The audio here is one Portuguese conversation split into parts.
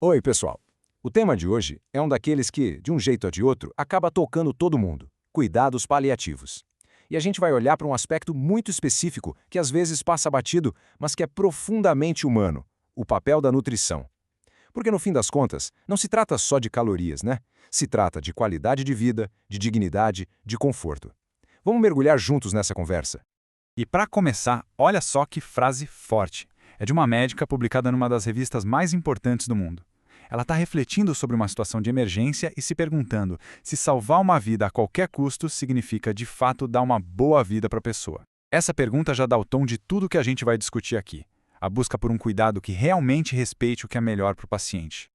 Oi, pessoal. O tema de hoje é um daqueles que, de um jeito ou de outro, acaba tocando todo mundo: cuidados paliativos. E a gente vai olhar para um aspecto muito específico que às vezes passa batido, mas que é profundamente humano: o papel da nutrição. Porque no fim das contas, não se trata só de calorias, né? Se trata de qualidade de vida, de dignidade, de conforto. Vamos mergulhar juntos nessa conversa. E para começar, olha só que frase forte. É de uma médica publicada numa das revistas mais importantes do mundo. Ela está refletindo sobre uma situação de emergência e se perguntando se salvar uma vida a qualquer custo significa de fato dar uma boa vida para a pessoa. Essa pergunta já dá o tom de tudo que a gente vai discutir aqui. A busca por um cuidado que realmente respeite o que é melhor para o paciente.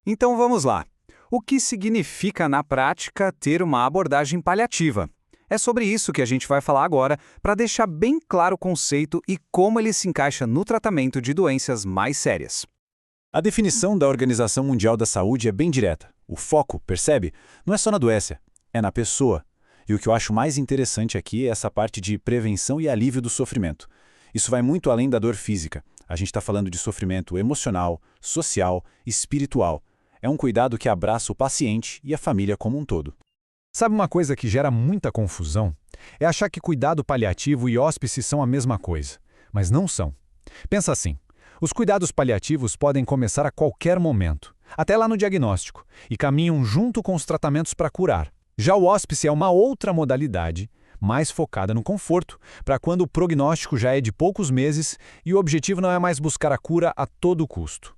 Então vamos lá. O que significa na prática ter uma abordagem paliativa? É sobre isso que a gente vai falar agora, para deixar bem claro o conceito e como ele se encaixa no tratamento de doenças mais sérias. A definição da Organização Mundial da Saúde é bem direta. O foco, percebe? Não é só na doença, é na pessoa. E o que eu acho mais interessante aqui é essa parte de prevenção e alívio do sofrimento. Isso vai muito além da dor física. A gente está falando de sofrimento emocional, social, espiritual. É um cuidado que abraça o paciente e a família como um todo. Sabe uma coisa que gera muita confusão? É achar que cuidado paliativo e hóspice são a mesma coisa. Mas não são. Pensa assim, os cuidados paliativos podem começar a qualquer momento, até lá no diagnóstico, e caminham junto com os tratamentos para curar. Já o hóspice é uma outra modalidade, mais focada no conforto, para quando o prognóstico já é de poucos meses e o objetivo não é mais buscar a cura a todo custo.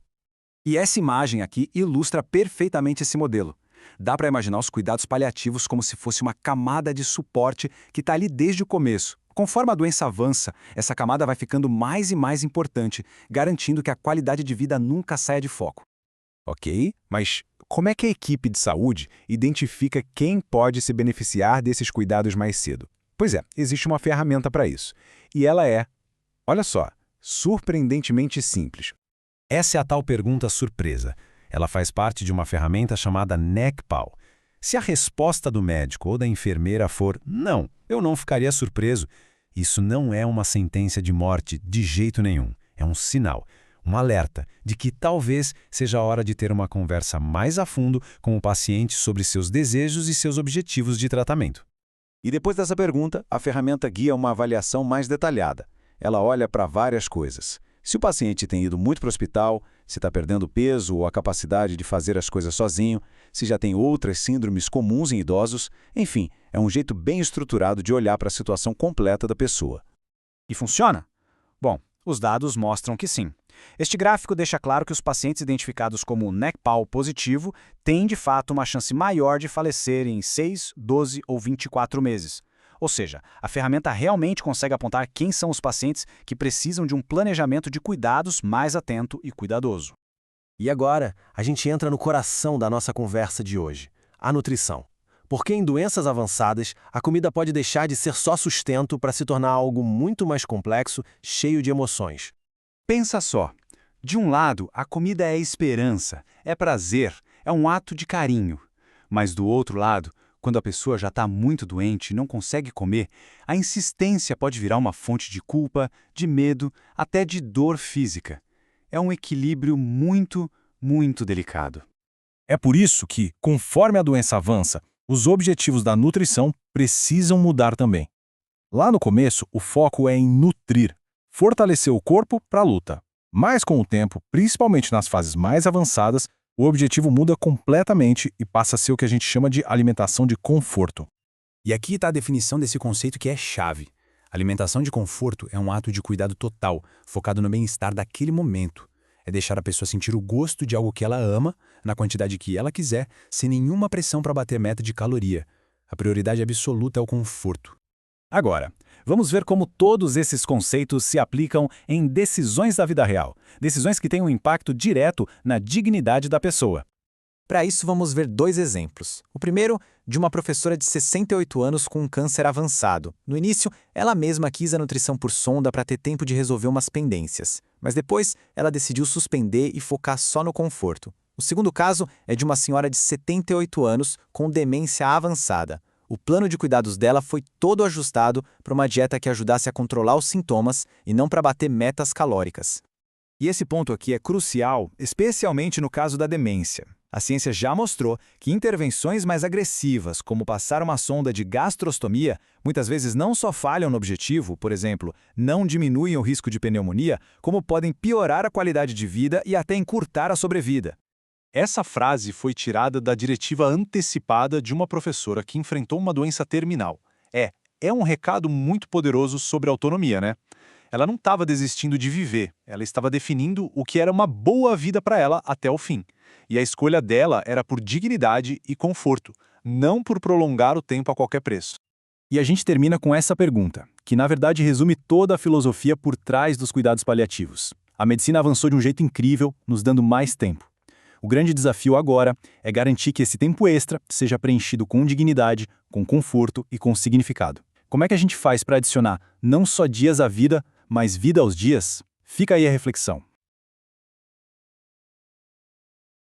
E essa imagem aqui ilustra perfeitamente esse modelo. Dá para imaginar os cuidados paliativos como se fosse uma camada de suporte que está ali desde o começo. Conforme a doença avança, essa camada vai ficando mais e mais importante, garantindo que a qualidade de vida nunca saia de foco. Ok, mas como é que a equipe de saúde identifica quem pode se beneficiar desses cuidados mais cedo? Pois é, existe uma ferramenta para isso. E ela é, olha só, surpreendentemente simples. Essa é a tal pergunta surpresa. Ela faz parte de uma ferramenta chamada NECPAL. Se a resposta do médico ou da enfermeira for não, eu não ficaria surpreso. Isso não é uma sentença de morte de jeito nenhum. É um sinal, um alerta de que talvez seja a hora de ter uma conversa mais a fundo com o paciente sobre seus desejos e seus objetivos de tratamento. E depois dessa pergunta, a ferramenta guia uma avaliação mais detalhada. Ela olha para várias coisas. Se o paciente tem ido muito para o hospital, se está perdendo peso ou a capacidade de fazer as coisas sozinho, se já tem outras síndromes comuns em idosos, enfim, é um jeito bem estruturado de olhar para a situação completa da pessoa. E funciona? Bom, os dados mostram que sim. Este gráfico deixa claro que os pacientes identificados como NECPAL positivo têm de fato uma chance maior de falecer em 6, 12 ou 24 meses. Ou seja, a ferramenta realmente consegue apontar quem são os pacientes que precisam de um planejamento de cuidados mais atento e cuidadoso. E agora, a gente entra no coração da nossa conversa de hoje, a nutrição. Porque em doenças avançadas, a comida pode deixar de ser só sustento para se tornar algo muito mais complexo, cheio de emoções. Pensa só. De um lado, a comida é esperança, é prazer, é um ato de carinho. Mas do outro lado, quando a pessoa já está muito doente e não consegue comer, a insistência pode virar uma fonte de culpa, de medo, até de dor física. É um equilíbrio muito, muito delicado. É por isso que, conforme a doença avança, os objetivos da nutrição precisam mudar também. Lá no começo, o foco é em nutrir, fortalecer o corpo para a luta. Mas com o tempo, principalmente nas fases mais avançadas, o objetivo muda completamente e passa a ser o que a gente chama de alimentação de conforto. E aqui está a definição desse conceito que é chave. Alimentação de conforto é um ato de cuidado total, focado no bem-estar daquele momento. É deixar a pessoa sentir o gosto de algo que ela ama, na quantidade que ela quiser, sem nenhuma pressão para bater meta de caloria. A prioridade absoluta é o conforto. Agora, vamos ver como todos esses conceitos se aplicam em decisões da vida real. Decisões que têm um impacto direto na dignidade da pessoa. Para isso, vamos ver dois exemplos. O primeiro, de uma professora de 68 anos com um câncer avançado. No início, ela mesma quis a nutrição por sonda para ter tempo de resolver umas pendências. Mas depois, ela decidiu suspender e focar só no conforto. O segundo caso é de uma senhora de 78 anos com demência avançada. O plano de cuidados dela foi todo ajustado para uma dieta que ajudasse a controlar os sintomas e não para bater metas calóricas. E esse ponto aqui é crucial, especialmente no caso da demência. A ciência já mostrou que intervenções mais agressivas, como passar uma sonda de gastrostomia, muitas vezes não só falham no objetivo, por exemplo, não diminuem o risco de pneumonia, como podem piorar a qualidade de vida e até encurtar a sobrevida. Essa frase foi tirada da diretiva antecipada de uma professora que enfrentou uma doença terminal. É um recado muito poderoso sobre autonomia, né? Ela não estava desistindo de viver, ela estava definindo o que era uma boa vida para ela até o fim. E a escolha dela era por dignidade e conforto, não por prolongar o tempo a qualquer preço. E a gente termina com essa pergunta, que na verdade resume toda a filosofia por trás dos cuidados paliativos. A medicina avançou de um jeito incrível, nos dando mais tempo. O grande desafio agora é garantir que esse tempo extra seja preenchido com dignidade, com conforto e com significado. Como é que a gente faz para adicionar não só dias à vida, mas vida aos dias? Fica aí a reflexão.